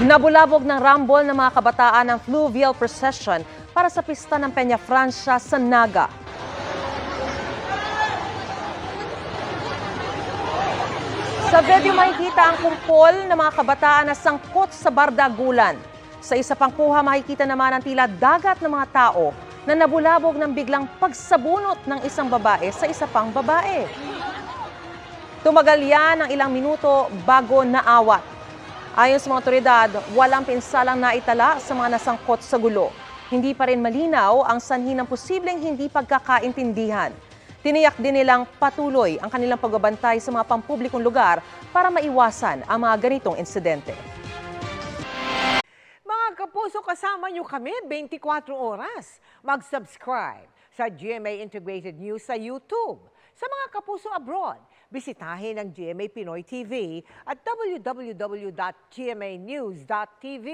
Nabulabog ng rumble ng mga kabataan ng fluvial procession para sa pista ng Peña Francia sa Naga. Sa video makikita ang kumpol ng mga kabataan na sangkot sa bardagulan. Sa isa pang kuha makikita naman ang tila dagat ng mga tao na nabulabog ng biglang pagsabunot ng isang babae sa isa pang babae. Tumagal yan ng ilang minuto bago naawat. Ayon sa mga otoridad, walang pinsalang naitala sa mga nasangkot sa gulo. Hindi pa rin malinaw ang sanhi ng posibleng hindi pagkakaintindihan. Tiniyak din nilang patuloy ang kanilang pagbabantay sa mga pampublikong lugar para maiwasan ang mga ganitong insidente. Mga kapuso, kasama nyo kami 24 oras. Mag-subscribe sa GMA Integrated News sa YouTube. Sa mga kapuso abroad, bisitahin ang GMA Pinoy TV at www.gmanews.tv.